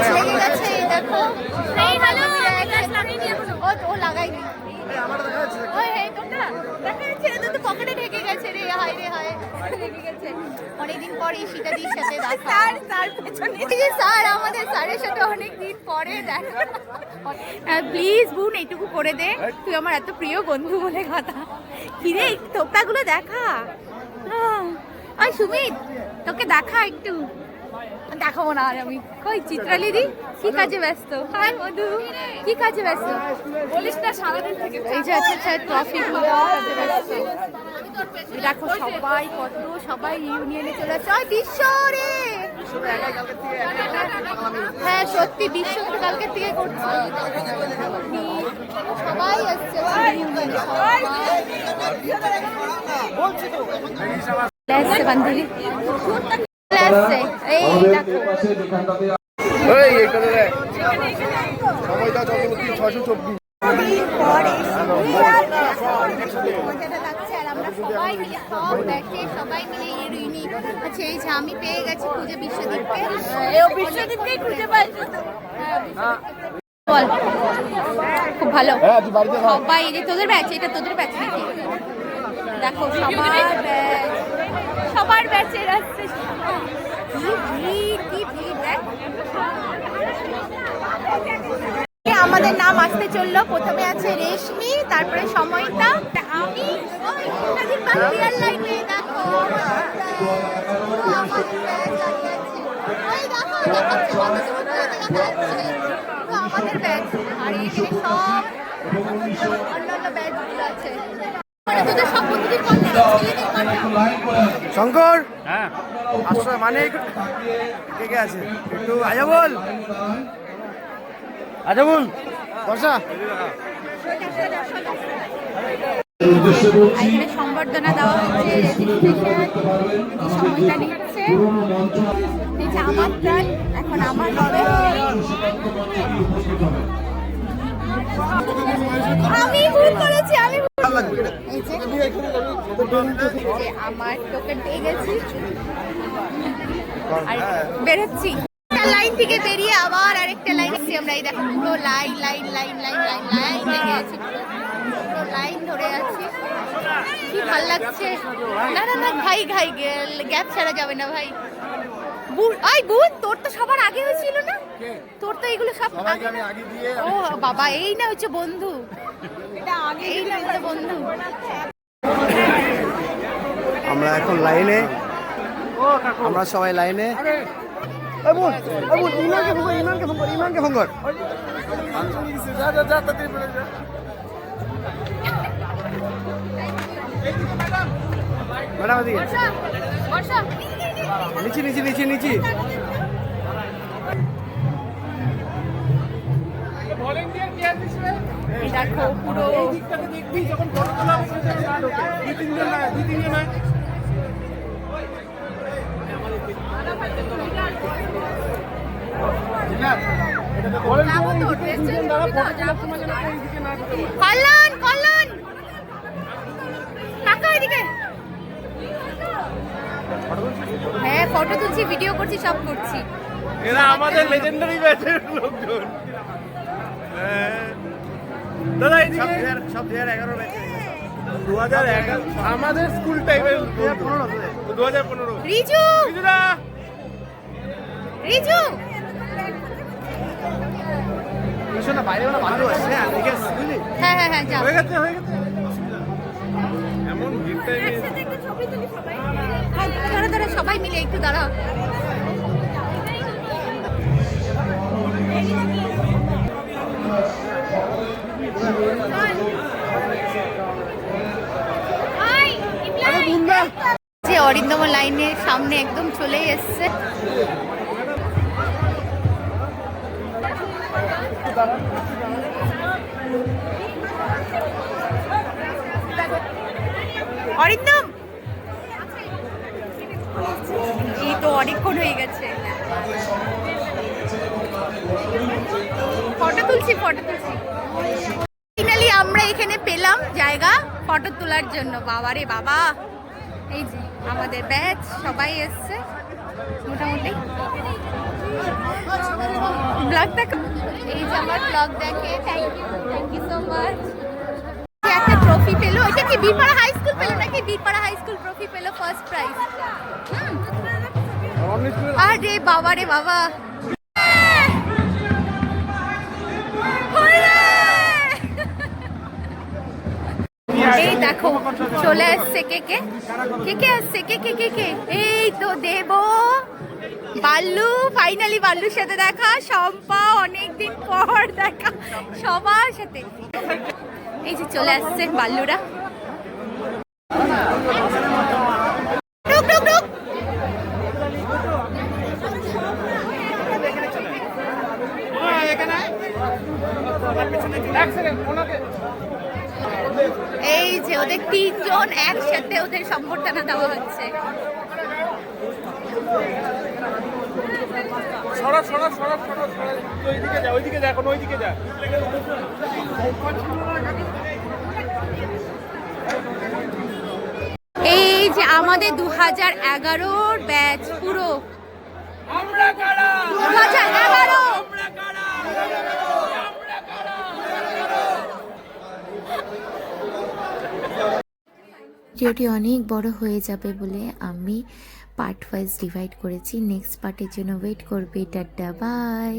Batch লেগে গেছে এই দেখো। এই হ্যালো ব্যাচ লাগাইনি এখনো। ও লাগাইনি। ওই হে তোমরা দেখা যাচ্ছে এটা তো পকেটে ঢেকে গেছে রে। হায় রে হায় ঢেকে গেছে। অনেকদিন পরে ঈশিতাদির সাথে দেখা। স্যার পেছনে এই স্যার আমাদের স্যারের সাথে অনেকদিন পরে দেখা। প্লিজ বোন এইটুকু করে দে, তুই আমার এত প্রিয় বন্ধু বলে কথা। কিরে তোপটাগুলো দেখা। ওই সুমিত তোকে দেখা একটু। দেখাবো না আর আমি। কই চিত্রালিদি কি কাজে ব্যস্ত? হাই মধু কি কাজে ব্যস্ত বলিস না সারাদিন থেকে। এই যে আচ্ছা ট্রফি গুলো কাজে ব্যস্ত। দেখো সবাই কত সবাই ইউনিয়নে চলে আসছে। ওই বিশ্ব রে হ্যাঁ সত্যি বিশ্ব কালকে থেকে করছে। সবাই আসছে ইউনিয়নে সবাই বান্ধবী এই দেখো সবাই মিলে আচ্ছা এই যে আমি পেয়ে গেছি খুঁজে বিশ্বদীপকে খুঁজে পাই। বল খুব ভালো সবাই যে তোদের ব্যাচ, এটা তোদের ব্যাচ নাকি? দেখো সবার ব্যাচের আসছে। আমাদের নাম আসতে চললো। প্রথমে আছে রেশমি, তারপরে সময়টা, আমি আমাদের ব্যাচ আর এখানে সব অন্যান্য ব্যাচগুলো আছে। শঙ্কর হ্যাঁ আসলে মানে কে আছে একটু আজা বল বর্ষা এখানে সম্বর্ধনা দেওয়া হচ্ছে। সময়টা নিচ্ছে আমার প্রাণ এখন আমার হবে। আমি ভুল করেছি আমার টোকেন পেয়ে গেছি আর বেরোচ্ছি। লাইন থেকে বেরিয়ে আবার আরেকটা লাইন এসেছি আমরা। এই দেখো পুরো লাইন লেগে আছে, পুরো লাইন ধরে আছি। কি ভাল লাগছে। না ভাই গ্যাপ ছাড়া যাবে না ভাই। বোন তোর তো সবার আগে হয়েছিল না? তোর তো এগুলো সব আগে। ও বাবা এই না হচ্ছে বন্ধু, এই না হচ্ছে বন্ধু। আমরা এখন লাইনে, আমরা সবাই লাইনে। ইমানকে ফোন কর। নিচি দেখো পুরো কল্যাণ টাকা এদিকে। হ্যাঁ ফটো তুলছি, ভিডিও করছি, সব করছি। এরা আমাদের লেজেন্ডারি ব্যাচের লোকজন। দাদা এইদিকে সব 2011 ব্যাচে 2011 আমাদের স্কুল টাইমের 2015 রিজু শোনা বাইরে ওরা ভালো আছে। হ্যাঁ যাও। হয়ে গেছে এমন ভিড় টাইমে দাঁড়া সবাই মিলে একটু দাঁড়াও। যে অরিন্দম লাইনের সামনে একদম চলেই এসছে। অরিন্দম এই তো অনেকক্ষণ হয়ে গেছে। ফটো তুলছি। ফাইনালি আমরা এখানে পেলাম জায়গা ফটো তোলার জন্য। বাবারে বাবা এই যে আমাদের ব্যাচ সবাই এসছে মোটামুটি। ব্লগ দেখো, এই যে আমার ব্লগ দেখে, থ্যাংক ইউ সো মাচ। একটা ট্রফি পেলো, এটা কি বীরপাড়া হাই স্কুল পেলো নাকি? বীরপাড়া হাই স্কুল ট্রফি পেলো, ফার্স্ট প্রাইজ। আরে বাবা রে বাবা, এই দেখো চলে আসছে কে কে আসছে, কে এই তো দেব, বাল্লু, ফাইনালি বাল্লুর সাথে দেখা, শম্পা অনেকদিন পর দেখা সবার সাথে। এই যে চলে আসছে বাল্লুরা। টুক টুক টুক। এই যে ওদের তিনজন একসাথে ওদের সম্বর্ধনা দেওয়া হচ্ছে। ওইদিকে যা, এখন ওইদিকে যা। এই যে আমাদের 2011-র ব্যাচ পুরো, 2011। ভিডিওটি অনেক বড় হয়ে যাবে বলে আমি পার্ট ওয়াইজ ডিভাইড করেছি। নেক্সট পার্টের জন্য ওয়েট করবে। Tata, by.